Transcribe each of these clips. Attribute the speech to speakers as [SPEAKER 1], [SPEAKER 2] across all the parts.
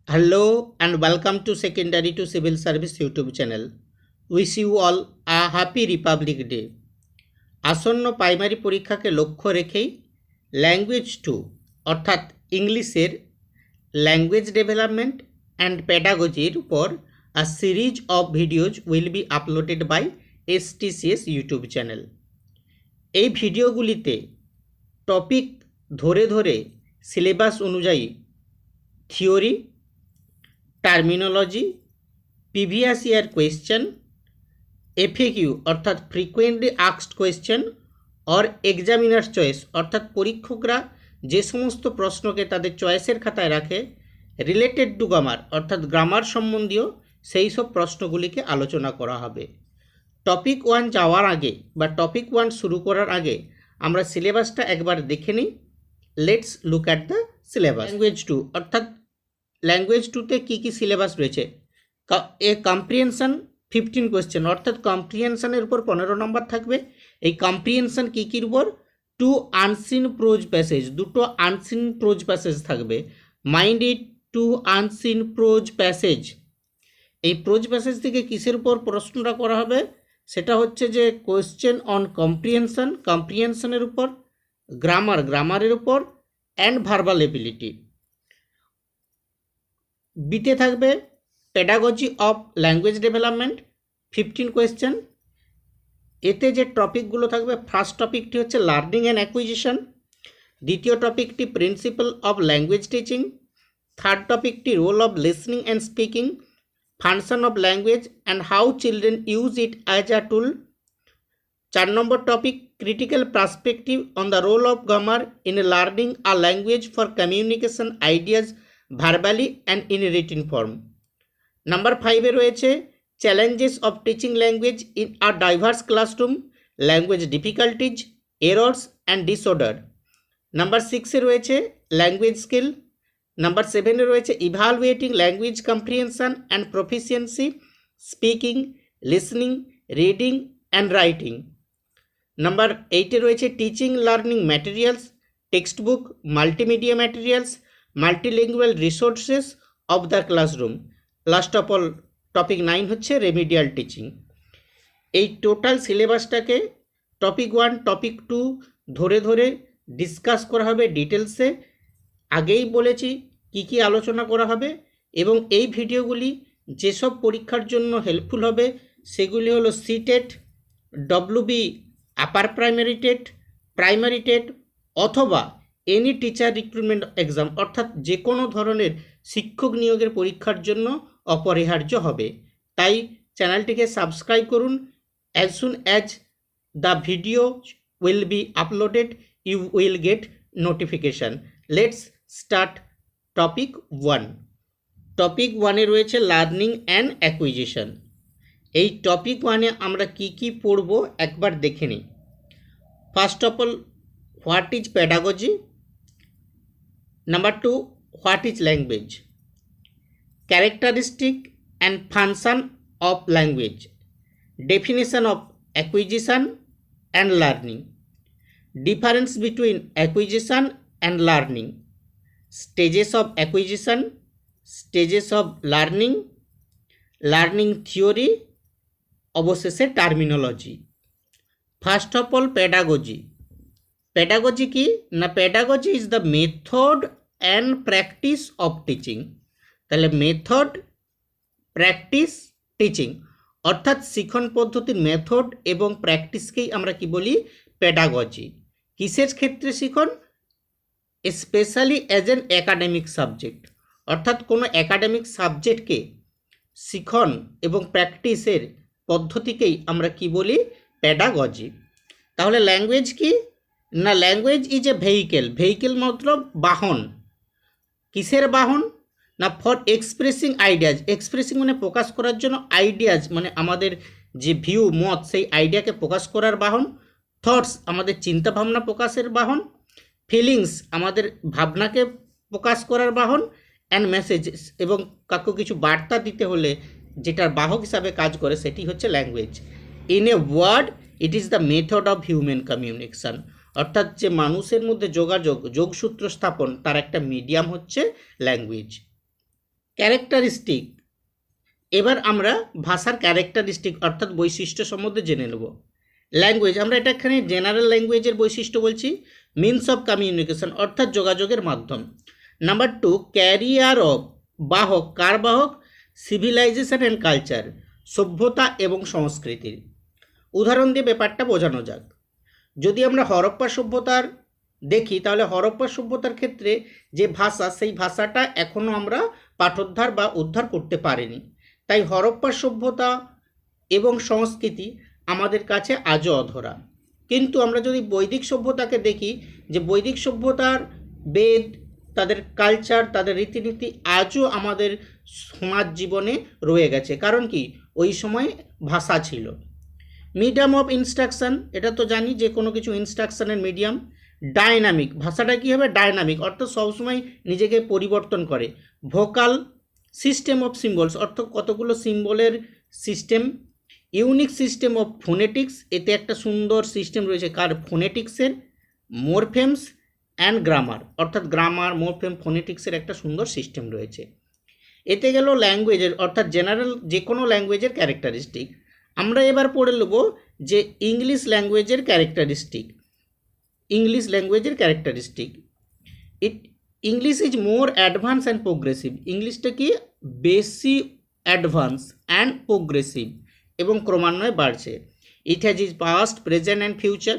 [SPEAKER 1] Hello and welcome to Secondary to Civil Service YouTube channel. Wish you all a happy Republic Day. আসন্ন primary পরীক্ষাকে লক্ষ্য রেখেই language 2 অর্থাৎ ইংলিশের language development and পেডাগজির উপর a series of videos will be uploaded by STCS YouTube channel. এই ভিডিওগুলিতে topic ধরে ধরে সিলেবাস অনুযায়ী theory, terminology, previous year question, F A Q অর্থাৎ frequently asked question or examiner choice অর্থাৎ পরীক্ষকরা যে সমস্ত প্রশ্নকে তাদের চয়েসের খাতায় রাখে রিলেটেড টু গ্রামার অর্থাৎ গ্রামার সম্বন্ধীয় সেই সব প্রশ্নগুলিকে আলোচনা করা হবে। টপিক 1 যাওয়ার আগে বা টপিক 1 শুরু করার আগে আমরা সিলেবাসটা একবার দেখে নিই। Let's look at the syllabus. Language 2 অর্থাৎ ল্যাঙ্গুয়েজ 2তে কী কী সিলেবাস রয়েছে? কম্প্রিহেনশন 15 কোয়েশ্চেন অর্থাৎ কম্প্রিহেনশনের উপর 15 নম্বর থাকবে। এই কম্প্রিহেনশন কী কীর উপর? 2 আনসিন প্রোজ প্যাসেজ, দুটো আনসিন প্রোজ প্যাসেজ থাকবে। Mind it 2 unseen pros passage. এই প্রোজ প্যাসেজ থেকে কিসের উপর প্রশ্নটা করা হবে? সেটা হচ্ছে যে কোয়েশ্চেন অন কম্প্রিহেনশন, কম্প্রিহেনশনের উপর, গ্রামার, গ্রামারের উপর, অ্যান্ড ভার্বাল এবিলিটি। বিতে থাকবে pedagogy of language development 15 question. এতে যে টপিকগুলো থাকবে, ফার্স্ট টপিকটি হচ্ছে লার্নিং অ্যান্ড অ্যাকুইজিশন, দ্বিতীয় টপিকটি principal of language teaching, third টপিকটি role of listening and speaking, function of language and how children use it as a tool. 4 number topic critical perspective on the role of grammar in learning a language for communication ideas verbally and in written form. Number 5-এ রয়েছে challenges of teaching language in a diverse classroom, language difficulties, errors and disorder. Number 6-এ রয়েছে language skill. Number 7-এ রয়েছে evaluating language comprehension and proficiency, speaking, listening, reading and writing. Number 8-এ রয়েছে teaching learning materials, text book, multimedia materials, multilingual resources of the classroom. Last of all topic 9 হচ্ছে remedial teaching. এই total সিলেবাসটাকে topic 1, topic 2 ধরে ধরে discuss করা হবে ডিটেলসে। আগেই বলেছি কি কি আলোচনা করা হবে, এবং এই ভিডিওগুলি যেসব পরীক্ষার জন্য হেল্পফুল হবে সেগুলি হলো CTET, WB upper primary TET, primary TET অথবা এনি টিচার রিক্রুটমেন্ট এক্সাম অর্থাৎ যে কোনো ধরনের শিক্ষক নিয়োগের পরীক্ষার জন্য অপরিহার্য হবে। তাই চ্যানেলটিকে সাবস্ক্রাইব করুন। As soon as the video will be uploaded you will get notification. Let's start topic 1। Topic 1-এ রয়েছে লার্নিং অ্যান্ড অ্যাকুইজিশন। এই টপিক 1-এ আমরা কি কি পড়ব একবার দেখে নিই। First of all, what is pedagogy? Number 2, what is language? characteristic and function of language, definition of acquisition and learning, difference between acquisition and learning, stages of acquisition, stages of learning, learning theory, অবশেষে terminology. First of all pedagogy. Pedagogy কি না, pedagogy is the method and practice of teaching. তাহলে method, practice, teaching অর্থাৎ শিক্ষণ পদ্ধতির method এবং প্র্যাকটিসকেই আমরা কি বলি? পেডাগজি। কিসের ক্ষেত্রে শিখন? Specially as an academic subject, অর্থাৎ কোনো একাডেমিক সাবজেক্টকে শিখন এবং প্র্যাকটিসের পদ্ধতিকেই আমরা কি বলি? পেডাগজি। তাহলে ল্যাঙ্গুয়েজ কি না, language is a vehicle. Vehicle মতলব বাহন। কিসের বাহন না, ফর এক্সপ্রেসিং আইডিয়াজ। এক্সপ্রেসিং মানে প্রকাশ করার জন্য, আইডিয়াজ মানে আমাদের যে ভিউ, মত, সেই আইডিয়াকে প্রকাশ করার বাহন। থটস আমাদের চিন্তাভাবনা প্রকাশের বাহন। ফিলিংস আমাদের ভাবনাকে প্রকাশ করার বাহন। অ্যান্ড মেসেজেস এবং কাউকে কিছু বার্তা দিতে হলে যেটার বাহক হিসাবে কাজ করে সেটি হচ্ছে language. In a word it is the method of human communication, অর্থাৎ যে মানুষের মধ্যে যোগাযোগ, যোগসূত্র স্থাপন, তার একটা মিডিয়াম হচ্ছে ল্যাঙ্গুয়েজ। ক্যারেক্টারিস্টিক। এবার আমরা ভাষার ক্যারেক্টারিস্টিক অর্থাৎ বৈশিষ্ট্য সম্বন্ধে জেনে নেব। ল্যাঙ্গুয়েজ, আমরা এটা এখানে জেনারেল ল্যাঙ্গুয়েজের বৈশিষ্ট্য বলছি। মিনস অফ কমিউনিকেশন অর্থাৎ যোগাযোগের মাধ্যম। নাম্বার 2, ক্যারিয়ার অফ, বাহক, কার বাহক? সিভিলাইজেশন অ্যান্ড কালচার, সভ্যতা এবং সংস্কৃতির। উদাহরণ দিয়ে ব্যাপারটা বোঝানো যাক। যদি আমরা হরপ্পা সভ্যতার দেখি তাহলে হরপ্পা সভ্যতার ক্ষেত্রে যে ভাষা, সেই ভাষাটা এখনও আমরা পাঠোদ্ধার বা উদ্ধার করতে পারিনি। তাই হরপ্পা সভ্যতা এবং সংস্কৃতি আমাদের কাছে আজও অধরা। কিন্তু আমরা যদি বৈদিক সভ্যতাকে দেখি, যে বৈদিক সভ্যতার বেদ, তাদের কালচার, তাদের রীতিনীতি আজও আমাদের সমাজ জীবনে রয়ে গেছে। কারণ কি? ওই সময় ভাষা ছিল। মিডিয়াম অফ ইনস্ট্রাকশন, এটা তো জানি যে কোনো কিছু ইনস্ট্রাকশনের মিডিয়াম। ডায়নামিক, ভাষাটা কী হবে? ডায়নামিক, অর্থাৎ সবসময় নিজেকে পরিবর্তন করে। ভোকাল, সিস্টেম অফ সিম্বলস, অর্থাৎ কতগুলো সিম্বলের system. Unique system of phonetics, এতে একটা সুন্দর সিস্টেম রয়েছে কার? ফোনেটিক্সের। মরফেমস অ্যান্ড গ্রামার, অর্থাৎ গ্রামার, মরফেম, ফোনেটিক্সের একটা সুন্দর সিস্টেম রয়েছে। এতে গেল ল্যাঙ্গুয়েজের অর্থাৎ জেনারেল যে কোনো ল্যাঙ্গুয়েজের ক্যারেক্টারিস্টিক। আমরা এবার পড়ে নেব যে ইংলিশ ল্যাঙ্গুয়েজের ক্যারেক্টারিস্টিক। ইংলিশ ল্যাঙ্গুয়েজের characteristic, English is more advance and progressive. ইংলিশটা কি? বেশি অ্যাডভান্স অ্যান্ড প্রোগ্রেসিভ এবং ক্রমান্বয়ে বাড়ছে। It has is past, present and future.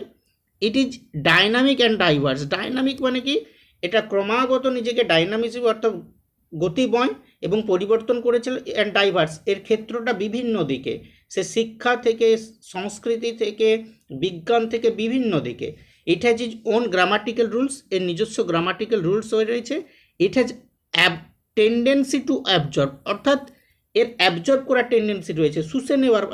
[SPEAKER 1] It is dynamic and diverse. Dynamic মানে কি? এটা ক্রমাগত নিজেকে ডাইনামিক অর্থাৎ গতিময় এবং পরিবর্তন করেছিল। অ্যান্ড ডাইভার্স, এর ক্ষেত্রটা বিভিন্ন দিকে, সে শিক্ষা থেকে, সংস্কৃতি থেকে, বিজ্ঞান থেকে, বিভিন্ন দিকে। It has its own grammatical rules, এর নিজস্ব গ্রামাটিক্যাল রুলস হয়ে রয়েছে। It has tendency to absorb, অর্থাৎ এর অ্যাবজর্ব করার টেন্ডেন্সি রয়েছে, শুষে নেওয়ার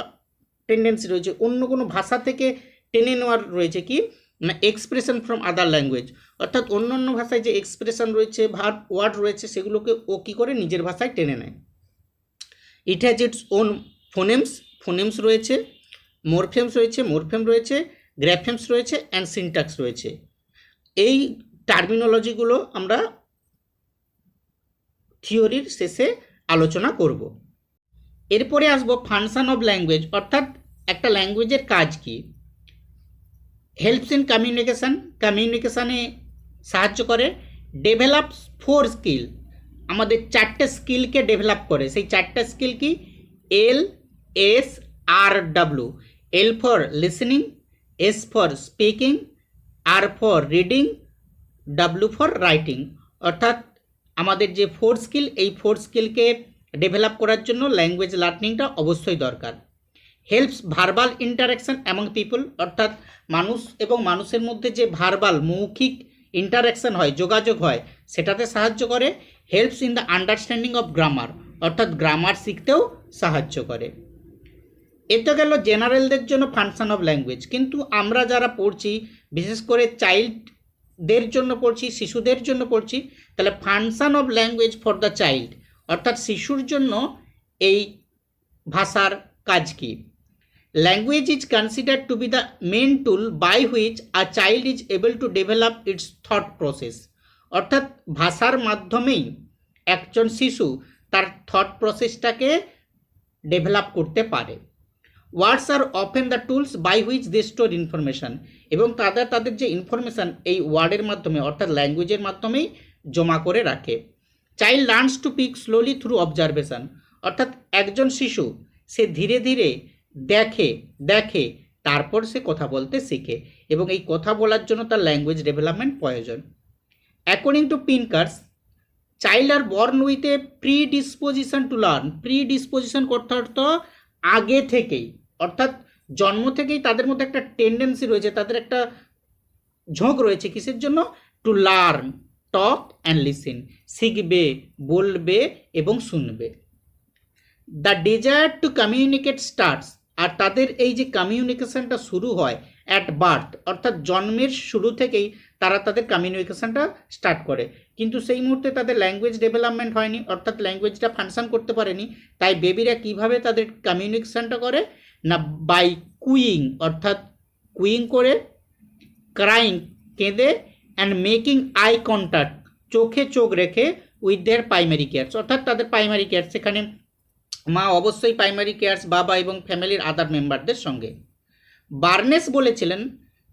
[SPEAKER 1] টেন্ডেন্সি রয়েছে, অন্য কোনো ভাষা থেকে টেনে নেওয়ার রয়েছে। কি না? এক্সপ্রেশন ফ্রম আদার ল্যাঙ্গুয়েজ, অর্থাৎ অন্য অন্য ভাষায় যে এক্সপ্রেশন রয়েছে, ভার্ব, ওয়ার্ড রয়েছে, সেগুলোকে ও কী করে নিজের ভাষায় টেনে নেয়। ইট হ্যাজ ইটস ওন ফোনেমস, ফোনেমস রয়েছে, মরফেমস রয়েছে, মরফেম রয়েছে, গ্রাফেমস রয়েছে, অ্যান্ড সিনট্যাক্স রয়েছে। এই টার্মিনোলজিগুলো আমরা থিওরির শেষে আলোচনা করব। এরপরে আসবো ফাংশন অফ ল্যাঙ্গুয়েজ, অর্থাৎ একটা ল্যাঙ্গুয়েজের কাজ কি। হেল্পস ইন কমিউনিকেশান, কমিউনিকেশানে সাহায্য করে। ডেভেলপস 4 স্কিল, আমাদের 4টে স্কিলকে ডেভেলপ করে। সেই 4টে স্কিল কি? L, S, R, W. L for listening, S for speaking, R for reading, W for writing. অর্থাৎ আমাদের যে 4 স্কিল, এই 4 স্কিলকে ডেভেলপ করার জন্য ল্যাঙ্গুয়েজ লার্নিংটা অবশ্যই দরকার। Helps verbal interaction among people, অর্থাৎ মানুষ এবং মানুষের মধ্যে যে ভার্বাল, মৌখিক ইন্টারাকশান হয়, যোগাযোগ হয়, সেটাতে সাহায্য করে। Helps in the understanding of grammar, অর্থাৎ গ্রামার শিখতেও সাহায্য করে। এতে গেল জেনারেলদের জন্য ফাংশন অফ ল্যাঙ্গুয়েজ। কিন্তু আমরা যারা পড়ছি, বিশেষ করে চাইল্ডদের জন্য পড়ছি, শিশুদের জন্য পড়ছি, তাহলে function of language for the child, অর্থাৎ শিশুর জন্য এই ভাষার কাজ কি। Language is considered to be the main tool by which a child is able to develop its thought process, অর্থাৎ ভাষার মাধ্যমেই একজন শিশু তার থট প্রসেসটাকে ডেভেলপ করতে পারে। Words are often the tools by which they store information, এবং তাদের যে ইনফরমেশান এই ওয়ার্ডের মাধ্যমে অর্থাৎ ল্যাঙ্গুয়েজের মাধ্যমেই জমা করে রাখে। Child learns to speak slowly through observation, অর্থাৎ একজন শিশু সে ধীরে ধীরে দেখে তারপর সে কথা বলতে শিখে, এবং এই কথা বলার জন্য তার ল্যাঙ্গুয়েজ ডেভেলপমেন্ট প্রয়োজন। According to Pinker's, child are born with a predisposition to learn. Predisposition অর্থ আগে থেকেই, অর্থাৎ জন্ম থেকেই তাদের মধ্যে একটা টেন্ডেন্সি রয়েছে, তাদের একটা ঝোঁক রয়েছে কিসের জন্য? To learn, talk and listen, শিখবে, বলবে এবং শুনবে। The desire to communicate starts, আর তাদের এই যে কমিউনিকেশনটা শুরু হয় অ্যাট বার্থ, অর্থাৎ জন্মের শুরু থেকেই তারা তাদের কমিউনিকেশনটা স্টার্ট করে, কিন্তু সেই মুহূর্তে তাদের ল্যাঙ্গুয়েজ ডেভেলপমেন্ট হয়নি, অর্থাৎ ল্যাঙ্গুয়েজটা ফাংশন করতে পারেনি। তাই বেবিরা কিভাবে তাদের কমিউনিকেশনটা করে না, বাই কুইং, অর্থাৎ কুইং করে, ক্রাইং, কেঁদে, অ্যান্ড মেকিং আই কন্ট্যাক্ট, চোখে চোখ রেখে, উইথ দেয়ার প্রাইমারি কেয়ার্স, অর্থাৎ তাদের প্রাইমারি কেয়ার, সেখানে মা অবশ্যই প্রাইমারি কেয়ার্স বাবা এবং ফ্যামিলির আদার মেম্বারদের সঙ্গে। বার্নেস বলেছিলেন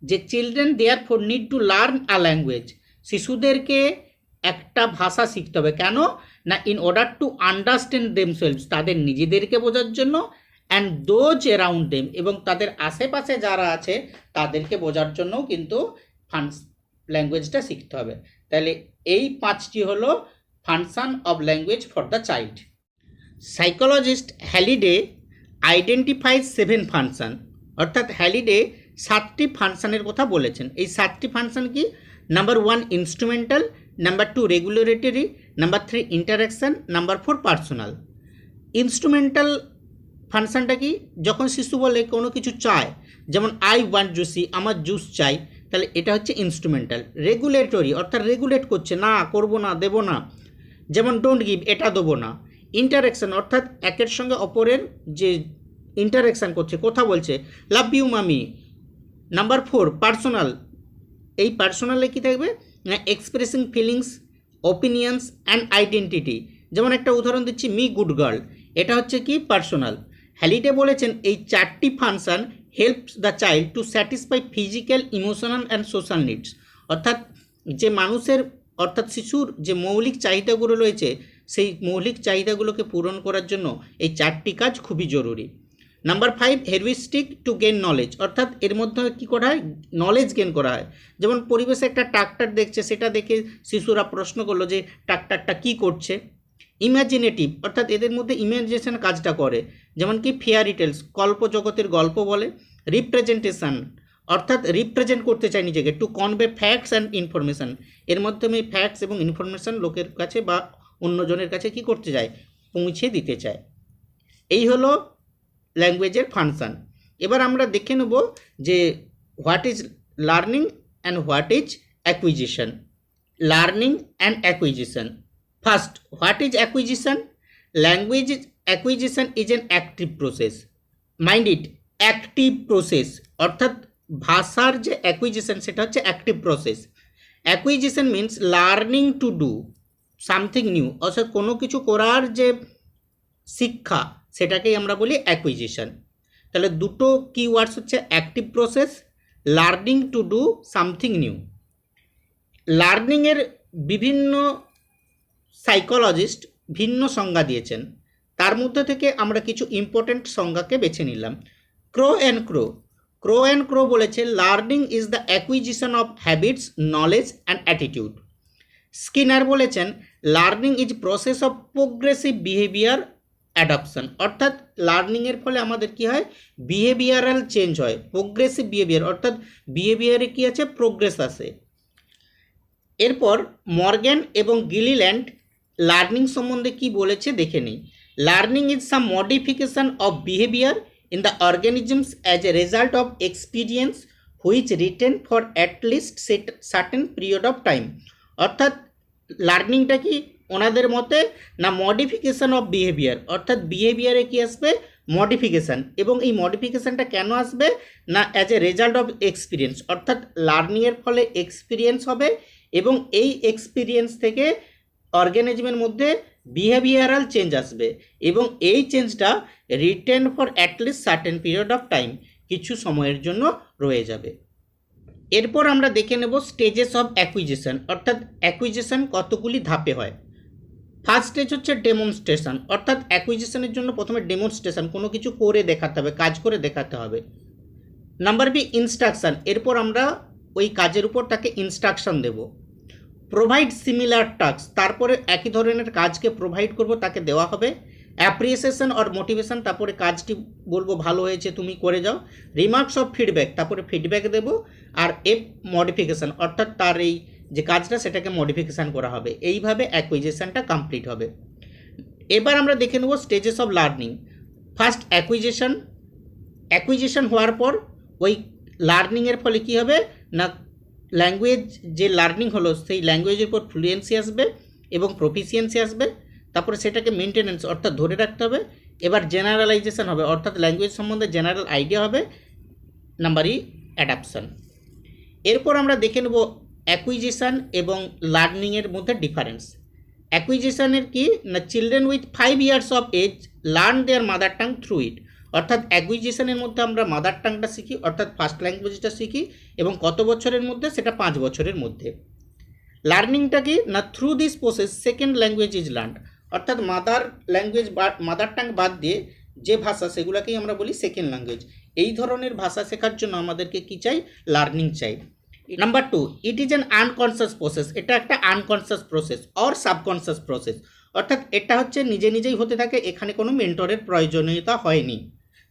[SPEAKER 1] যে children therefore need to learn a language, শিশুদেরকে একটা ভাষা শিখতে হবে, কেন না in order to understand themselves, তাদের নিজেদেরকে বোঝার জন্য, অ্যান্ড দোজ অ্যারাউন্ড দেম, এবং তাদের আশেপাশে যারা আছে তাদেরকে বোঝার জন্যও কিন্তু ল্যাঙ্গুয়েজটা শিখতে হবে। তাহলে এই 5টি হলো function of language for the child. Psychologist Halliday identifies 7 function, অর্থাৎ হ্যালিডে 7টি ফাংশনের কথা বলেছেন। এই 7টি ফাংশন কি? Number 1 instrumental, number 2 regulatory, number 3 interaction, number 4 personal. Instrumental ফাংশনটা কি? যখন শিশু বলে কোনো কিছু চায়, যেমন আই ওয়ান্ট জুসি, আমার জুস চাই, তাহলে এটা হচ্ছে ইনস্ট্রুমেন্টাল। রেগুলেটরি অর্থাৎ রেগুলেট করছে, না করবো না, দেবো না, যেমন ডোন্ট গিভ, এটা দেবো না। ইন্টারাকশান অর্থাৎ একের সঙ্গে অপরের যে ইন্টারাকশান করছে, কথা বলছে, লাভ ইউ মামি। নাম্বার 4 পার্সোনাল, এই পার্সোনালে কী থাকবে না expressing feelings, opinions and identity. যেমন একটা উদাহরণ দিচ্ছি, মি গুড গার্ল, এটা হচ্ছে কি পার্সোনাল। হ্যালিডে বলেছেন এই 4টি function helps the child to satisfy physical, emotional and social needs, অর্থাৎ যে মানুষের অর্থাৎ শিশুর যে মৌলিক চাহিদাগুলো রয়েছে সেই মৌলিক চাহিদাগুলোকে পূরণ করার জন্য এই 4টি কাজ খুবই জরুরি। নাম্বার 5 হেরিস্টিক টু গেইন নলেজ, অর্থাৎ এর মধ্যে কী করা হয়, নলেজ গেন করা হয়। যেমন পরিবেশে একটা ট্রাক্টর দেখছে, সেটা দেখে শিশুরা প্রশ্ন করলো যে ট্রাক্টরটা কী করছে। ইমাজিনেটিভ অর্থাৎ এদের মধ্যে ইমাজিনেশন কাজটা করে, যেমন কি ফেয়ারি টেলস, কল্প জগতের গল্প বলে। রিপ্রেজেন্টেশন অর্থাৎ রিপ্রেজেন্ট করতে চায় নিজেকে। To convey facts and information, এর মাধ্যমে ফ্যাক্টস এবং ইনফরমেশান লোকের কাছে বা অন্যজনের কাছে কি করতে চায়, পৌঁছে দিতে চায়। এই হলো ল্যাঙ্গুয়েজের ফাংশান। এবার আমরা দেখে নেব যে what is learning and what is acquisition. Learning and acquisition. First, what is acquisition? Language acquisition is an active process. Mind it, active process, অর্থাৎ ভাষার যে অ্যাকুইজিশন সেটা হচ্ছে active process. Acquisition means learning to do something new, অর্থাৎ কোনো কিছু করার যে শিক্ষা সেটাকেই আমরা বলি অ্যাকুইজিশন। তাহলে দুটো কিওয়ার্ডস হচ্ছে active process, learning to do something new. লার্নিংয়ের বিভিন্ন সাইকোলজিস্ট ভিন্ন সংজ্ঞা দিয়েছেন, তার মধ্যে থেকে আমরা কিছু ইম্পর্ট্যান্ট সংজ্ঞাকে বেছে নিলাম। ক্রো অ্যান্ড ক্রো বলেছে learning is the acquisition of habits, knowledge and attitude. Skinner বলেছেন learning is process of progressive behaviour adaption, অর্থাৎ লার্নিংয়ের ফলে আমাদের কি হয়, বিহেভিয়ারাল চেঞ্জ হয়। প্রোগ্রেসিভ বিহেভিয়ার অর্থাৎ বিহেভিয়ারে কী আছে, প্রোগ্রেস আসে। এরপর মর্গ্যান এবং গিলিল্যান্ড লার্নিং সম্বন্ধে কি বলেছে দেখে নিই। Learning is some modification of behaviour in the organisms as a result of experience which written for at least certain period of time. অর্থাৎ লার্নিংটা কি ওনাদের মতে না মডিফিকেশান অফ বিহেভিয়ার, অর্থাৎ বিহেভিয়ারে কি আসবে, মডিফিকেশান, এবং এই মডিফিকেশানটা কেন আসবে না as a result of experience, অর্থাৎ লার্নিংয়ের ফলে এক্সপিরিয়েন্স হবে এবং এই এক্সপিরিয়েন্স থেকে অর্গানিজমের মধ্যে বিহেভিয়ারাল চেঞ্জ আসবে এবং এই চেঞ্জটা retain for at least certain period of time, কিছু সময়ের জন্য রয়ে যাবে। এরপর আমরা দেখে নেব স্টেজেস অফ অ্যাকুইজিশন, অর্থাৎ অ্যাকুইজিশন কতগুলি ধাপে হয়। ফার্স্ট স্টেজ হচ্ছে ডেমনস্ট্রেশন, অর্থাৎ অ্যাকুইজিশনের জন্য প্রথমে ডেমনস্ট্রেশন, কোনো কিছু করে দেখাতে হবে, কাজ করে দেখাতে হবে। নাম্বার বি ইনস্ট্রাকশান, এরপর আমরা ওই কাজের উপর তাকে ইনস্ট্রাকশান দেব। প্রোভাইড সিমিলার টাস্ক, তারপরে একই ধরনের কাজকে প্রোভাইড করব, তাকে দেওয়া হবে। অ্যাপ্রিসিয়েশন অর মোটিভেশন, তারপরে কাজটি বলবো ভালো হয়েছে তুমি করে যাও। রিমার্কস অফ ফিডব্যাক, তারপরে ফিডব্যাক দেব। আর এফ মডিফিকেশান, অর্থাৎ তার এই যে কাজটা সেটাকে মডিফিকেশান করা হবে। এইভাবে অ্যাকুইজিশনটা কমপ্লিট হবে। এবার আমরা দেখে নেব stages of learning. First acquisition হওয়ার পর ওই লার্নিংয়ের ফলে কী হবে না ল্যাঙ্গুয়েজ যে লার্নিং হলো সেই ল্যাঙ্গুয়েজের উপর ফ্লুয়েন্সি আসবে এবং প্রফিসিয়েন্সি আসবে। তারপরে সেটাকে মেনটেনেন্স অর্থাৎ ধরে রাখতে হবে। এবার জেনারেলাইজেশন হবে, অর্থাৎ ল্যাঙ্গুয়েজ সম্বন্ধে জেনারেল আইডিয়া হবে। Number E adoption. এরপর আমরা দেখে নেব অ্যাকুইজিশন এবং লার্নিংয়ের মধ্যে ডিফারেন্স। অ্যাকুইজিশনের কি না, children with 5 years of age learn their mother tongue through it. অর্থাৎ অ্যাকুইজিশনের মধ্যে আমরা মাদার টাংটা শিখি, অর্থাৎ ফার্স্ট ল্যাঙ্গুয়েজটা শিখি, এবং কত বছরের মধ্যে, সেটা 5 বছরের মধ্যে। লার্নিংটা কি না, through this process second language is learn. অর্থাৎ মাদার ল্যাঙ্গুয়েজ বা মাদার টাং বাদ দিয়ে যে ভাষা, সেগুলোকেই আমরা বলি সেকেন্ড ল্যাঙ্গুয়েজ। এই ধরনের ভাষা শেখার জন্য আমাদেরকে কি চাই, লার্নিং চাই। Number 2, it is an unconscious process. এটা একটা unconscious process or subconscious process, অর্থাৎ এটা হচ্ছে নিজে নিজেই হতে থাকে, এখানে কোনো মেন্টরের প্রয়োজনীয়তা হয়নি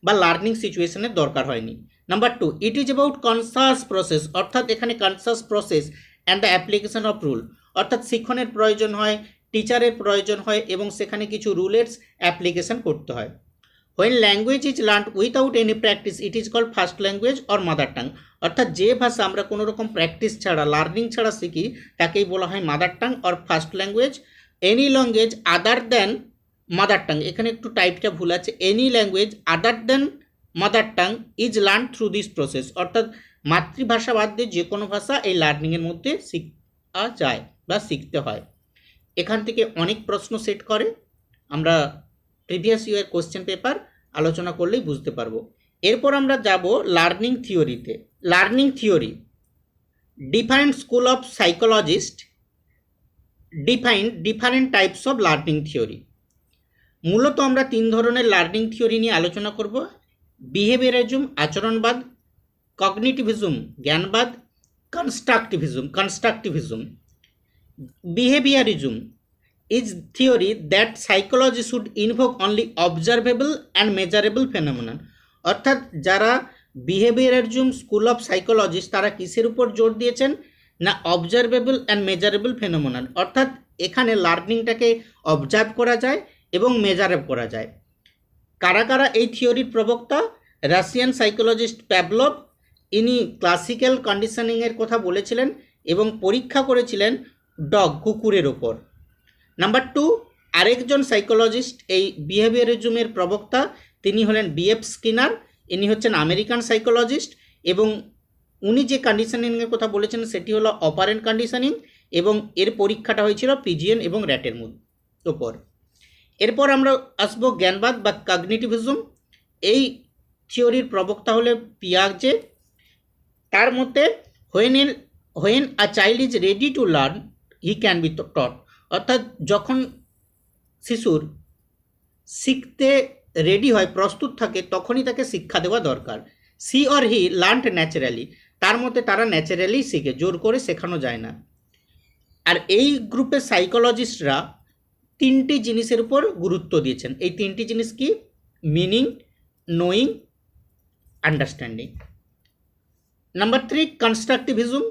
[SPEAKER 1] বা লার্নিং সিচুয়েশনের দরকার হয়নি। Number 2, it is about conscious process, অর্থাৎ এখানে conscious process and the application of rule, অর্থাৎ শিক্ষণের প্রয়োজন হয়, টিচারের প্রয়োজন হয়, এবং সেখানে কিছু রুলের অ্যাপ্লিকেশন করতে হয়। When language is learned without any practice, it is called first language or mother tongue. অর্থাৎ যে ভাষা আমরা কোনো রকম প্র্যাকটিস ছাড়া, লার্নিং ছাড়া শিখি, তাকেই বলা হয় mother tongue or first language. Any language other than mother tongue, এখানে একটু টাইপটা ভুল আছে, any language other than mother tongue is learn through this process, অর্থাৎ মাতৃভাষা বাদ দিয়ে যে কোনো ভাষা এই লার্নিংয়ের মধ্যে শিখা যায় বা শিখতে হয়। এখান থেকে অনেক প্রশ্ন সেট করে, আমরা প্রিভিয়াস ইয়ার কোশ্চেন পেপার আলোচনা করলেই বুঝতে পারবো। এরপর আমরা যাব লার্নিং থিওরিতে। Learning theory, different school of psychologist define different types of learning theory. মূলত আমরা 3 ধরনের লার্নিং থিওরি নিয়ে আলোচনা করব: বিহেভিয়ারিজম আচরণবাদ, কগনিটিভিজম জ্ঞানবাদ, constructivism. Behaviourism is theory that psychology should invoke only observable and measurable phenomenon। অর্থাৎ যারা বিহেভিয়ারিজম স্কুল অফ সাইকোলজিস্ট, তারা কিসের উপর জোর দিয়েছেন না, অবজারভেবল অ্যান্ড মেজারেবল ফেনোমেনন, অর্থাৎ এখানে লার্নিংটাকে অবজার্ভ করা যায় এবং মেজারেব করা যায়। কারা কারা এই থিওরির প্রবক্তা? রাশিয়ান সাইকোলজিস্ট প্যাভলভ, ইনি ক্লাসিক্যাল কন্ডিশনিংয়ের কথা বলেছিলেন এবং পরীক্ষা করেছিলেন ডগ, কুকুরের ওপর। নাম্বার 2, আরেকজন সাইকোলজিস্ট এই বিহেভিয়ারিজমের প্রবক্তা, তিনি হলেন বিএফ স্কিনার, ইনি হচ্ছেন আমেরিকান সাইকোলজিস্ট, এবং উনি যে কন্ডিশনিংয়ের কথা বলেছেন সেটি হলো অপারেন্ট কন্ডিশনিং, এবং এর পরীক্ষাটা হয়েছিল পিজিএন এবং র্যাটের ওপর। এরপর আমরা আসবো জ্ঞানবাদ বা কগনিটিভিজম। এই থিওরির প্রবক্তা হলে পিয়াজে। তার মধ্যে when a child is ready to learn he can be টট, অর্থাৎ যখন শিশুর শিখতে রেডি হয়, প্রস্তুত থাকে, তখনই তাকে শিক্ষা দেওয়া দরকার। She or he learned naturally, তার মধ্যে তারা ন্যাচারালি শিখে, জোর করে শেখানো যায় না। আর এই গ্রুপের সাইকোলজিস্টরা 3টি জিনিসের উপর গুরুত্ব দিয়েছেন। এই 3টি জিনিস কি? Meaning, knowing, understanding. Number 3, constructivism.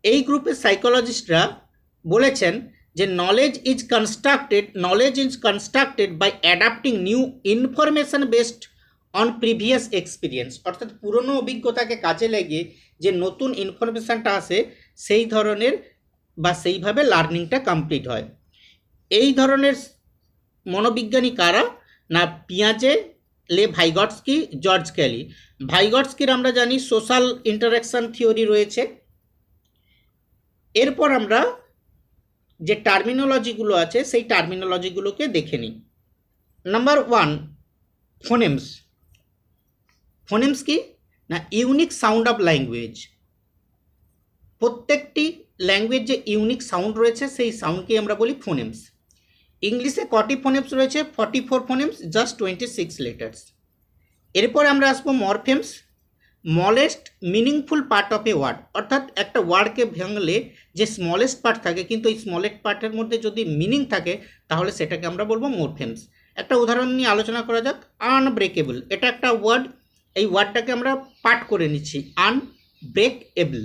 [SPEAKER 1] এই গ্রুপের সাইকোলজিস্টরা বলেছেন যে knowledge is constructed by adapting new information based on previous experience, অর্থাৎ পুরনো অভিজ্ঞতাকে কাজে লাগিয়ে যে নতুন ইনফরমেশানটা আসে, সেই ধরনের বা সেইভাবে লার্নিংটা কমপ্লিট হয়। এই ধরনের মনোবিজ্ঞানী কারা না, পিয়াজে, লে ভাইগটস্কি, জর্জ ক্যালি। ভাইগটস্কির আমরা জানি সোশ্যাল ইন্টারাকশন থিওরি রয়েছে। এরপর আমরা যে টার্মিনোলজিগুলো আছে সেই টার্মিনোলজিগুলোকে দেখে নিই। নাম্বার 1, ফোনেমস। ফোনেমস কি না, ইউনিক সাউন্ড অফ ল্যাঙ্গুয়েজ। প্রত্যেকটি ল্যাঙ্গুয়েজ যে ইউনিক সাউন্ড রয়েছে সেই সাউন্ডকে আমরা বলি ফোনেমস। ইংলিশে কটি ফোনেমস রয়েছে? 44 ফোনেমস, জাস্ট 26 লেটার্স। এরপর আমরা আসবো morphemes. Smallest meaningful part of a word, অর্থাৎ একটা ওয়ার্ডকে ভাঙলে যে স্মলেস্ট পার্ট থাকে, কিন্তু এই স্মলেস্ট পার্টের মধ্যে যদি মিনিং থাকে তাহলে সেটাকে আমরা বলবো মরফেমস। একটা উদাহরণ নিয়ে আলোচনা করা যাক। আনব্রেকেবল, এটা একটা ওয়ার্ড, এই ওয়ার্ডটাকে আমরা পার্ট করে নিচ্ছি, আনব্রেকেবল,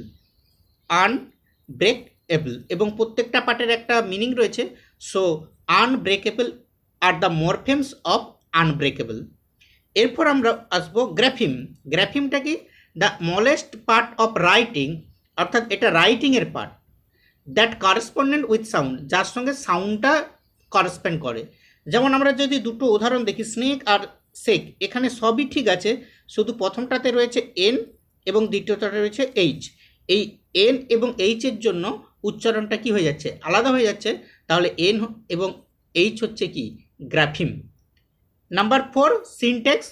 [SPEAKER 1] আনব্রেকেবল, এবং প্রত্যেকটা পার্টের একটা মিনিং রয়েছে। So unbreakable are the morphemes of unbreakable. এরপর আমরা আসবো গ্রাফিম। গ্রাফিমটা কি? The smallest part of writing, অর্থাৎ এটা রাইটিংয়ের part, that correspondent with sound, যার সঙ্গে সাউন্ডটা করেসপন্ড করে। যেমন আমরা যদি দুটো উদাহরণ দেখি, স্নেক আর শেক, এখানে সবই ঠিক আছে, শুধু প্রথমটাতে রয়েছে এন এবং দ্বিতীয়টাতে রয়েছে এইচ। এই এন এবং এইচের জন্য উচ্চারণটা কি হয়ে যাচ্ছে? আলাদা হয়ে যাচ্ছে। তাহলে এন এবং এইচ হচ্ছে কি গ্রাফিম। Number 4 syntax.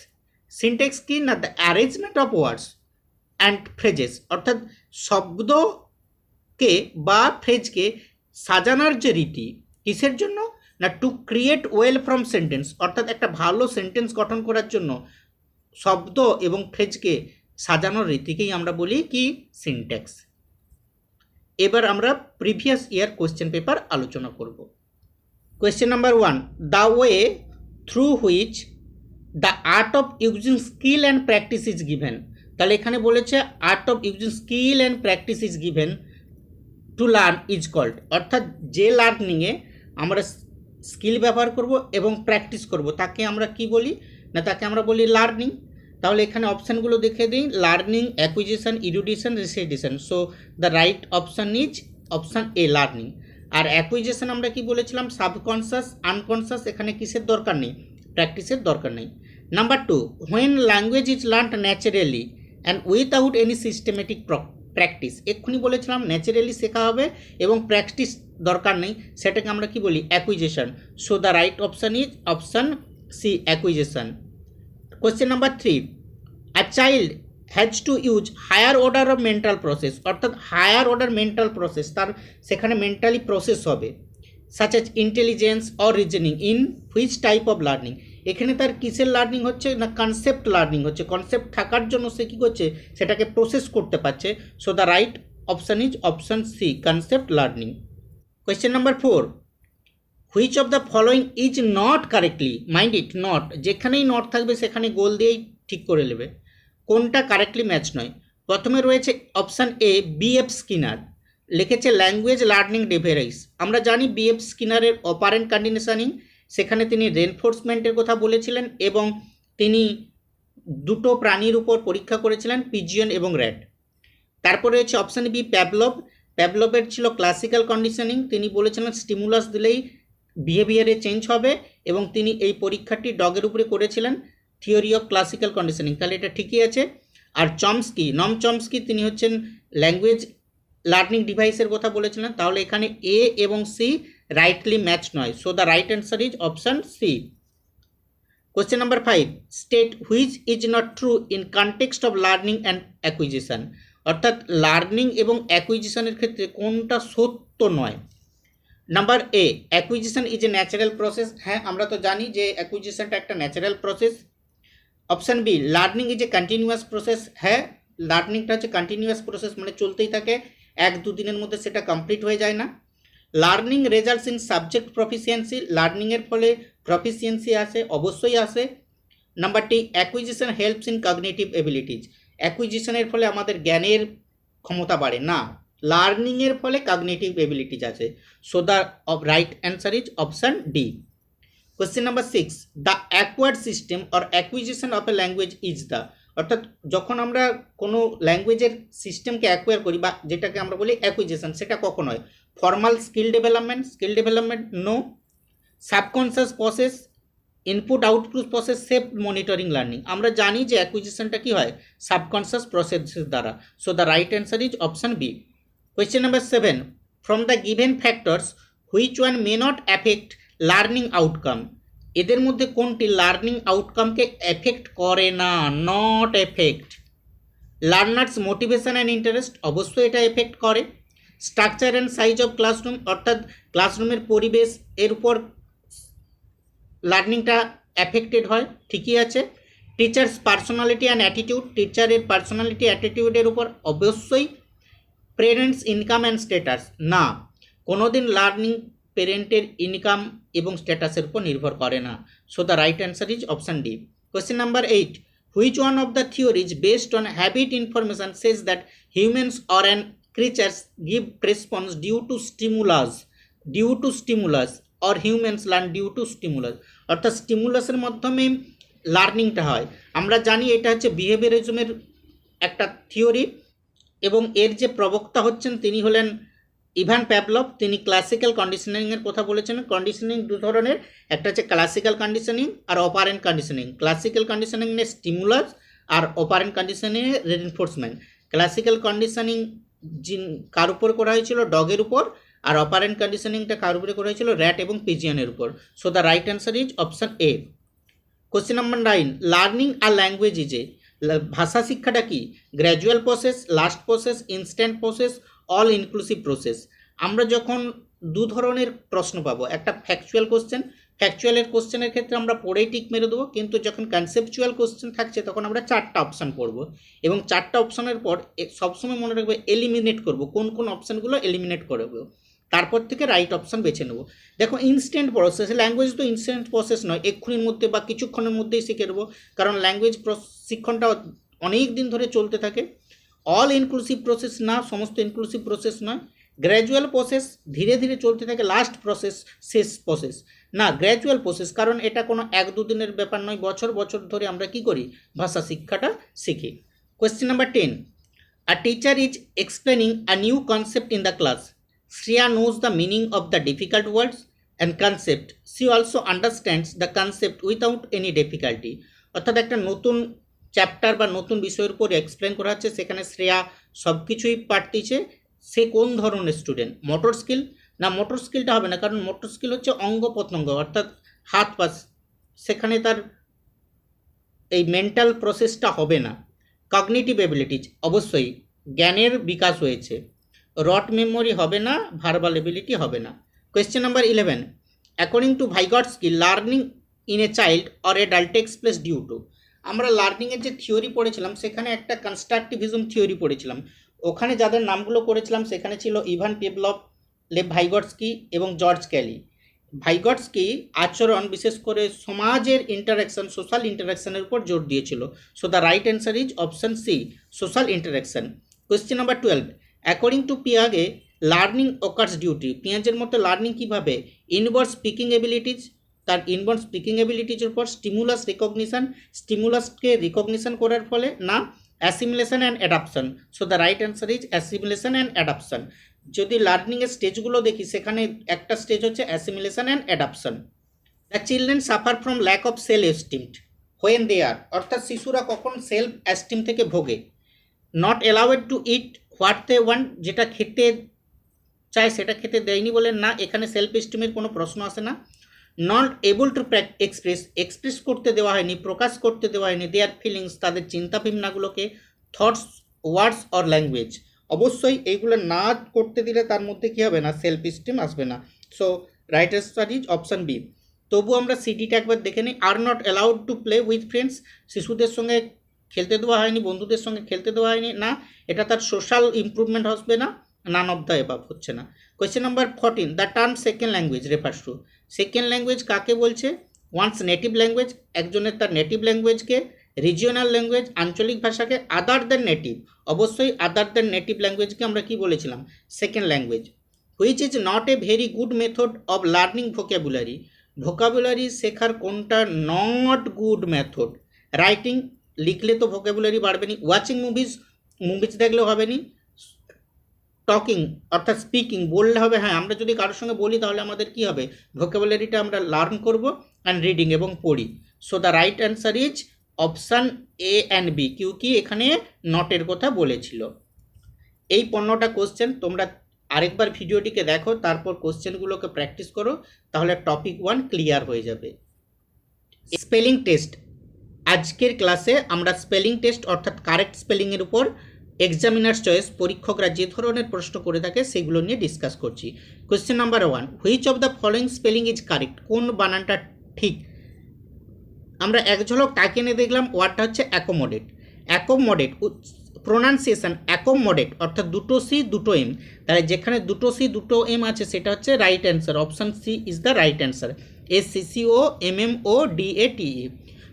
[SPEAKER 1] সিনট্যাক্স কি না the arrangement of words and phrases, অর্থাৎ শব্দকে বা ফ্রেজকে সাজানোর যে রীতি, কিসের জন্য না to create well from sentence, অর্থাৎ একটা ভালো সেন্টেন্স গঠন করার জন্য শব্দ এবং ফ্রেজকে সাজানোর রীতিকেই আমরা বলি কি সিনট্যাক্স। এবার আমরা প্রিভিয়াস ইয়ার কোয়েশ্চেন পেপার আলোচনা করব। Question number 1, the way through which the art of using skill and practice is given. তাহলে এখানে বলেছে art of using skill and practice is given to learn is called, অর্থাৎ যে লার্নিংয়ে আমরা skill ব্যবহার করব এবং প্র্যাকটিস করব তাকে আমরা কি বলি না তাকে আমরা বলি লার্নিং। তাহলে এখানে অপশানগুলো দেখে দিই, লার্নিং, অ্যাকুইজিশন, ইরুডিশন, রিসিডিশন। So the right option is option A learning. আর অ্যাকুইজিশন আমরা কি বলেছিলাম সাবকনশাস, আনকনশাস, এখানে কিসের দরকার নেই, প্র্যাকটিসের দরকার নেই। Number 2, when language is learned naturally and without any systematic practice. এক্ষুনি বলেছিলাম ন্যাচারালি শেখা হবে এবং প্র্যাকটিস দরকার নেই, সেটাকে আমরা কি বলি acquisition. So the right option is option C acquisition. Question number 3, a child has to use higher order of mental process, অর্থাৎ হায়ার অর্ডার মেন্টাল প্রসেস, তার সেখানে মেন্টালি প্রসেস হবে such as intelligence or reasoning in which type of learning. এখানে তার কিসের learning হচ্ছে না concept learning হচ্ছে, কনসেপ্ট থাকার জন্য সে কী করছে সেটাকে প্রসেস করতে পারছে। So the right option is option C concept learning. Question number 4, which of the following is not correctly, mind it not, যেখানেই নট থাকবে সেখানে গোল দিয়েই ঠিক করে নেবে কোনটা কারেক্টলি ম্যাচ নয়। প্রথমে রয়েছে অপশান এ বিএফ স্কিনার, লিখেছে ল্যাঙ্গুয়েজ লার্নিং ডিভাইস। আমরা জানি বিএফ স্কিনারের অপারেন্ট কন্ডিশনিং, সেখানে তিনি রেনফোর্সমেন্টের কথা বলেছিলেন এবং তিনি দুটো প্রাণীর উপর পরীক্ষা করেছিলেন, পিজিয়ন এবং র্যাট। তারপরে রয়েছে অপশান বি প্যাভলভ। প্যাভলভের ছিল ক্লাসিক্যাল কন্ডিশনিং, তিনি বলেছিলেন স্টিমুলাস দিলেই বিহেভিয়ারে চেঞ্জ হবে এবং তিনি এই পরীক্ষাটি ডগের উপরে করেছিলেন, থিওরি অফ ক্লাসিক্যাল কন্ডিশনিং। তাহলে এটা ঠিকই আছে। আর চমস্কি, নম চমস্কি, তিনি হচ্ছেন ল্যাঙ্গুয়েজ লার্নিং ডিভাইসের কথা বলেছিলেন। তাহলে এখানে এ এবং সি রাইটলি ম্যাচ নয়। So the right answer is option C. Question number 5, state which is not true in context of learning and acquisition, অর্থাৎ লার্নিং এবং অ্যাকুইজিশনের ক্ষেত্রে কোনটা সত্য নয়। Number A acquisition is a natural process, হ্যাঁ আমরা তো জানি যে অ্যাকুইজিশনটা একটা natural process. Option B learning is a continuous process, হ্যাঁ লার্নিংটা হচ্ছে কন্টিনিউয়াস প্রসেস, মানে চলতেই থাকে, 1-2 দিনের মধ্যে সেটা কমপ্লিট হয়ে যায় না। Learning results in subject proficiency, লার্নিংয়ের ফলে প্রফিসিয়েন্সি আসে, অবশ্যই আসে। নাম্বার টি acquisition helps in cognitive abilities, অ্যাকুইজিশনের ফলে আমাদের জ্ঞানের ক্ষমতা বাড়ে না, লার্নিংয়ের ফলে কগনিটিভ এবিলিটিজ আছে। So the right answer is option D. Question number 6, the acquired system or acquisition of a language is the, অর্থাৎ যখন আমরা কোনো ল্যাঙ্গুয়েজের সিস্টেমকে অ্যাকোয়ার করি বা যেটাকে আমরা বলি অ্যাকুইজিশন, সেটা কখন হয়, formal skill development no, subconscious process, input output process, self monitoring learning. আমরা জানি যে অ্যাকুইজিশনটা কী হয় সাবকনশিয়াস প্রসেসের দ্বারা। So the right answer is option B. Question number 7, from the given factors which one may not affect learning outcome, এদের মধ্যে কোনটি লার্নিং আউটকামকে এফেক্ট করে না, not effect. Learners motivation and interest, অবশ্যই এটা এফেক্ট করে। Structure and size of classroom, অর্থাৎ ক্লাসরুমের পরিবেশ এর উপর লার্নিংটা এফেক্টেড হয়, ঠিকই আছে। টিচার্স পার্সোনালিটি অ্যান্ড অ্যাটিটিউড, টিচারের পার্সোনালিটি অ্যাটিটিউডের উপর অবশ্যই। পেরেন্টস ইনকাম অ্যান্ড স্ট্যাটাস, না কোনোদিন লার্নিং পেরেন্টের ইনকাম এবং স্ট্যাটাসের উপর নির্ভর করে না। So the right answer is option D. Question number 8, which one of the theories based on habit information says that humans or an creatures give response due to stimulus or humans learn due to stimulus, অর্থাৎ স্টিমুলাসের মাধ্যমে লার্নিংটা হয়। আমরা জানি এটা হচ্ছে বিহেভিয়ারিজমের একটা theory এবং এর যে প্রবক্তা হচ্ছেন তিনি হলেন ইভান প্যাভলভ। তিনি ক্লাসিক্যাল কন্ডিশনিংয়ের কথা বলেছেন। কন্ডিশনিং দু ধরনের, একটা হচ্ছে ক্লাসিক্যাল কন্ডিশনিং আর অপারেন্ট কন্ডিশনিং। ক্লাসিক্যাল কন্ডিশনিংয়ে স্টিমুলাস আর অপারেন্ট কন্ডিশনিংয়ে রেনফোর্সমেন্ট। ক্লাসিক্যাল কন্ডিশনিং কার উপর করা হয়েছিল, ডগের উপর, আর অপারেন্ট কন্ডিশনিংটা কার উপরে করা হয়েছিল? র্যাট এবং পিজিয়নের উপর। So the right answer is option A. Question number 9, learning a language is এ, ভাষা শিক্ষাটা কি? Gradual process, last process, instant process, all inclusive process. আমরা যখন দু ধরনের প্রশ্ন পাবো, একটা ফ্যাকচুয়াল কোশ্চেন, ফ্যাকচুয়ালের কোশ্চেনের ক্ষেত্রে আমরা পড়েই টিক মেরে দেবো, কিন্তু যখন কনসেপচুয়াল কোশ্চেন থাকছে তখন আমরা 4টা অপশান পড়বো, এবং 4টা অপশানের পর সবসময় মনে রাখবে এলিমিনেট করব, কোন কোন অপশানগুলো এলিমিনেট করবো, তারপর থেকে রাইট অপশান বেছে নেবো। দেখো ইনস্ট্যান্ট প্রসেস, ল্যাঙ্গুয়েজ তো ইনস্ট্যান্ট প্রসেস নয়, এক্ষুনির মধ্যে বা কিছুক্ষণের মধ্যেই শিখে নেবো, কারণ ল্যাঙ্গুয়েজ প্রশিক্ষণটা অনেক দিন ধরে চলতে থাকে। অল ইনক্লুসিভ প্রসেস না, সমস্ত ইনক্লুসিভ প্রসেস নয়। গ্র্যাজুয়াল প্রসেস ধীরে ধীরে চলতে থাকে, লাস্ট প্রসেস শেষ প্রসেস না, গ্র্যাজুয়াল প্রসেস, কারণ এটা কোনো 1-2 দিনের ব্যাপার নয়, বছর বছর ধরে আমরা কি করি? ভাষা শিক্ষাটা শিখি। Question number 10, a teacher is explaining a new concept in the class. Shreya knows the meaning of the difficult words and concept. She also understands the concept without any difficulty. অর্থাৎ একটা নতুন চ্যাপ্টার বা নতুন বিষয়ের উপর explain করা হচ্ছে, সেখানে শ্রেয়া সব কিছুই পারতিছে। সে কোন ধরনের স্টুডেন্ট? মোটর স্কিল না, মোটর স্কিলটা হবে না, কারণ মোটর স্কিল হচ্ছে অঙ্গ প্রত্যঙ্গ, অর্থাৎ হাত পা, সেখানে তার এই মেন্টাল প্রসেসটা হবে না। কগনিটিভ এবিলিটিজ, অবশ্যই জ্ঞানের বিকাশ হয়েছে। রট মেমোরি হবে না, ভার্বাল এবিলিটি হবে না। Question number 11, according to Vygotsky, learning in a child or adult takes place due to. আমরা লার্নিংয়ের যে থিওরি পড়েছিলাম, সেখানে একটা কনস্ট্রাকটিভিজম থিওরি পড়েছিলাম, ওখানে যাদের নামগুলো করেছিলাম সেখানে ছিল ইভান পেভলভ, লেভ ভাইগটস্কি এবং জর্জ ক্যালি। ভাইগটস্কি আচরণ, বিশেষ করে সমাজের ইন্টারাকশন, সোশ্যাল ইন্টারাকশনের উপর জোর দিয়েছিল। So the right answer is option C, social interaction. Question number 12, according to Piaget, learning occurs due to. পিয়াজের মতো লার্নিং কীভাবে? ইনওয়ার্ড স্পিকিং এবিলিটিজ, তার ইনওয়ার্ড স্পিকিং এবিলিটিজের উপর। স্টিমুলাস রিকগনিশন, স্টিমুলাসকে রিকগনিশন করার ফলে না। Assimilation and adaption. So the right answer is assimilation and adaption. যদি লার্নিংয়ের স্টেজগুলো দেখি, সেখানে একটা স্টেজ হচ্ছে assimilation and adaption. The children suffer from lack of self esteem when they are, অর্থাৎ শিশুরা কখন সেলফ এস্টিম থেকে ভোগে। Not allowed to eat what they want, যেটা খেতে চায় সেটা খেতে দেয়নি বলে না, এখানে সেলফ এস্টিমের কোনো প্রশ্ন আসে না। নট এবল টু এক্সপ্রেস করতে দেওয়া হয়নি, প্রকাশ করতে দেওয়া হয়নি দেয়ার ফিলিংস, তাদের চিন্তা ভাবনাগুলোকে। থটস, ওয়ার্ডস অর ল্যাঙ্গুয়েজ, অবশ্যই এইগুলো না করতে দিলে তার মধ্যে কী হবে না? সেলফ এস্টিম আসবে না। So right answer is option B. তবু আমরা সিডিটা একবার দেখে নিই। আর not allowed to play with friends, শিশুদের সঙ্গে খেলতে দেওয়া হয়নি, বন্ধুদের সঙ্গে খেলতে দেওয়া হয়নি না, এটা তার সোশ্যাল ইমপ্রুভমেন্ট হবে না। নান অফ দ্য এবাভ হচ্ছে না। Question number 14, the term second language refers to. Second language কাকে বলছে? ওয়ান্স নেটিভ ল্যাঙ্গুয়েজ, একজনের তার নেটিভ ল্যাঙ্গুয়েজকে। রিজিওনাল ল্যাঙ্গুয়েজ, আঞ্চলিক ভাষাকে। আদার দ্যান নেটিভ, অবশ্যই আদার দ্যান নেটিভ ল্যাঙ্গুয়েজকে আমরা কি বলেছিলাম? Second language. Which is not a very good method of learning vocabulary, vocabulary শেখার কোনটা নট গুড মেথড? রাইটিং, লিখলে তো ভোকাবুলারি বাড়বে নি। ওয়াচিং মুভিজ, মুভিজ দেখলেও হবে নি। টকিং অর্থাৎ স্পিকিং, বললে হবে। হ্যাঁ, আমরা যদি কারোর সঙ্গে বলি তাহলে আমাদের কি হবে? ভোকাবুলারিটা আমরা লার্ন করব। অ্যান্ড রিডিং, এবং পড়ি। So the right answer is option A and B, কি এখানে নটের কথা বলেছিল। এই 15টা কোশ্চেন তোমরা আরেকবার ভিডিওটিকে দেখো, তারপর কোশ্চেনগুলোকে প্র্যাকটিস করো, তাহলে টপিক 1 ক্লিয়ার হয়ে যাবে। স্পেলিং টেস্ট, আজকের ক্লাসে আমরা স্পেলিং টেস্ট অর্থাৎ কারেক্ট স্পেলিংয়ের উপর এক্সামিনার্স চয়েস, পরীক্ষকরা যে ধরনের প্রশ্ন করে থাকে সেগুলো নিয়ে ডিসকাস করছি। Question number 1, which of the following spelling is correct, কোন বানানটা ঠিক? আমরা এক ঝলক তাকিয়ে নিয়ে দেখলাম ওয়ার্ডটা হচ্ছে অ্যাকোমোডেট। অ্যাকোমোডেট প্রোনাউন্সিয়েশন অ্যাকোমোডেট, অর্থাৎ দুটো সি দুটো এম, তাহলে যেখানে দুটো সি দুটো এম আছে সেটা হচ্ছে right answer. Option C is the right answer. SCCOMMODATE।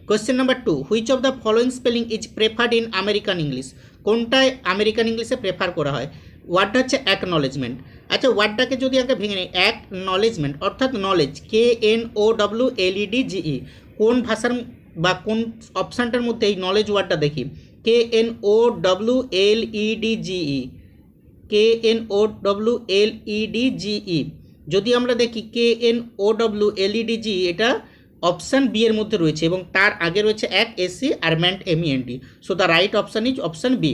[SPEAKER 1] Question number 2, which of the following spelling is preferred in American English, কোনটায় আমেরিকান ইংলিশে প্রেফার করা হয়? ওয়ার্ডটা হচ্ছে অ্যাকনলেজমেন্ট। আচ্ছা, ওয়ার্ডটাকে যদি আগে ভেঙে নিই, অ্যাকনলেজমেন্ট অর্থাৎ নলেজ, KNOWLEDGE, কোন ভাষার বা কোন অপশানটার মধ্যে এই নলেজ ওয়ার্ডটা দেখি? KNOWLEDGE, KNOWLEDGE। যদি আমরা দেখি KNOWLEDGE, এটা অপশান বি এর মধ্যে রয়েছে, এবং তার আগে রয়েছে এক এসি আর ম্যান্ট MENT। So the right option is option B.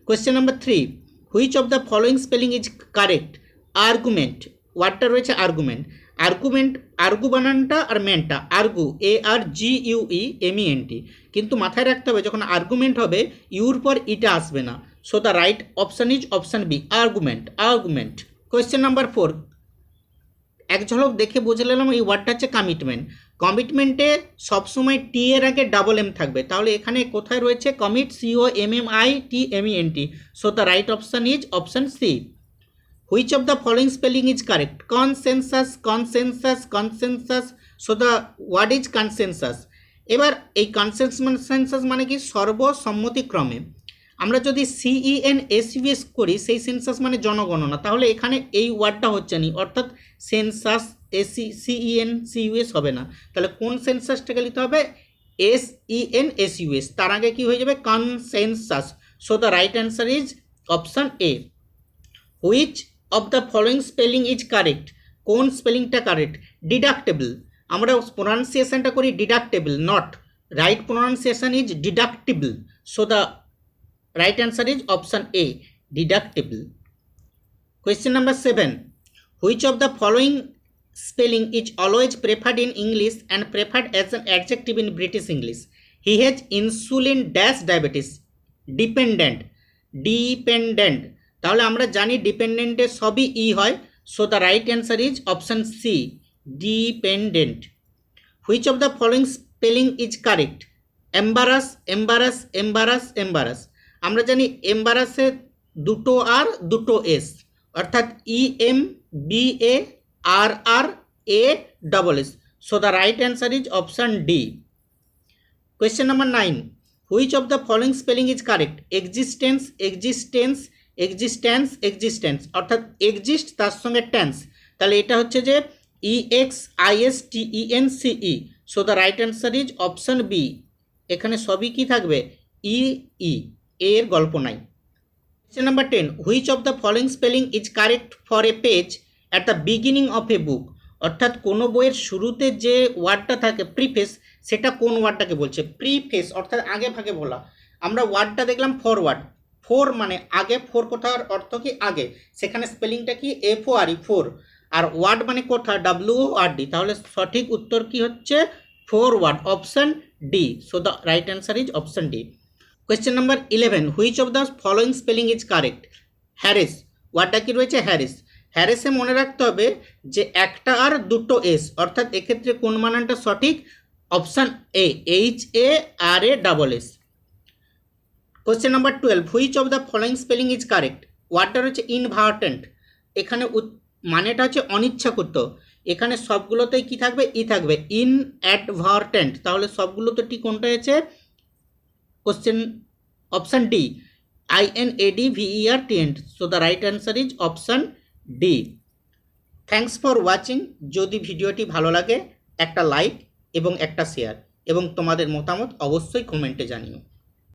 [SPEAKER 1] Question number 3, which of the following spelling is correct, argument, ওয়ার্ডটা রয়েছে আর্গুমেন্ট। আর্গুমেন্ট, আর্গু বানানটা আর মেনটা আর্গু, ARGUEMENT, কিন্তু মাথায় রাখতে হবে যখন আর্গুমেন্ট হবে ইউর পর ইটা আসবে না। So the right option is option B, argument, argument. Question number 4, এক ঝলক দেখে বুঝে নিলাম এই ওয়ার্ডটা হচ্ছে কমিটমেন্ট। কমিটমেন্টে সবসময় টি এর আগে ডাবল এম থাকবে, তাহলে এখানে কোথায় রয়েছে commit, COMMITMENT। So the right option is option C. Which of the following spelling is correct? Consensus, consensus, consensus. So the word is consensus. এবার এই কনসেনসাস মানে কি? সর্বসম্মতিক্রমে। আমরা যদি CENSUS করি সেই সেন্সাস মানে জনগণনা, তাহলে এখানে এই ওয়ার্ডটা হচ্ছে না, অর্থাৎ সেন্সাস CENSUS হবে না। তাহলে কোন সেন্সাসটাকে লিখতে হবে? SENSUS, তার আগে কি হয়ে যাবে? Consensus. So the right answer is option A. Which of the following spelling is correct? কোন স্পেলিংটা কারেক্ট? ডিডাক্টেবল, আমরা প্রোনাউন্সিয়েশনটা করি deductible, not. Right pronunciation is deductible. So the right answer is option A, deductible. Question number 7, which of the following spelling is always preferred in English and preferred as an adjective in British English? He has insulin dash diabetes. Dependent, dependent, তাহলে আমরা জানি ডিপেন্ডেন্টে সবই E হয়। So the right answer is option C, dependent. Which of the following spelling is correct? Embarrass, embarrass, embarrass, embarrass. আমরা জানি এম্বারাসে দুটো R দুটো এস, অর্থাৎ EMBARRASS। So the right answer is option D. Question number 9, which of the following spelling is correct? Existence, existence, existence, existence, অর্থাৎ exist তার সঙ্গে tense, তাহলে এটা হচ্ছে যে EXISTENCE। So the right answer is option B. এখানে সবই কি থাকবে? EE, এর গল্প নাই। Question number 10, which of the following spelling is correct for a page at the beginning of a book? অর্থাৎ কোনো বইয়ের শুরুতে যে ওয়ার্ডটা থাকে প্রিফেস, সেটা কোন ওয়ার্ডটাকে বলছে? প্রিফেস, অর্থাৎ আগে ভাগে বলা। আমরা ওয়ার্ডটা দেখলাম ফরওয়ার্ড, ফোর মানে আগে, ফোর কোথার অর্থ কি? আগে, সেখানে স্পেলিংটা কি? FORE, four. আর ওয়ার্ড মানে কোথা? WORD, তাহলে সঠিক উত্তর কি হচ্ছে? Forward, option D. So the right answer is option D. Question number 11, which of the following spelling is correct? Harris, ওয়ার্ডটা কি রয়েছে? হ্যারিস। হ্যারিসে মনে রাখতে হবে যে একটা আর দুটো এস, অর্থাৎ এক্ষেত্রে কোন বানানটা সঠিক? Option A, HARASS। Question number 12, which of the following spelling is correct? ওয়ার্ডটা রয়েছে ইনভার্টেন্ট, এখানে মানেটা হচ্ছে অনিচ্ছাকৃত, এখানে সবগুলোতেই কি থাকবে? ই থাকবে। ইনঅ্যাডভার্টেন্ট, তাহলে সবগুলোতে ঠিক কোনটা আছে? Question option D, INADVERTENT। So the right answer is option D. Thanks for watching. যদি ভিডিওটি ভালো লাগে একটা লাইক এবং একটা শেয়ার, এবং তোমাদের মতামত অবশ্যই কমেন্টে জানিও।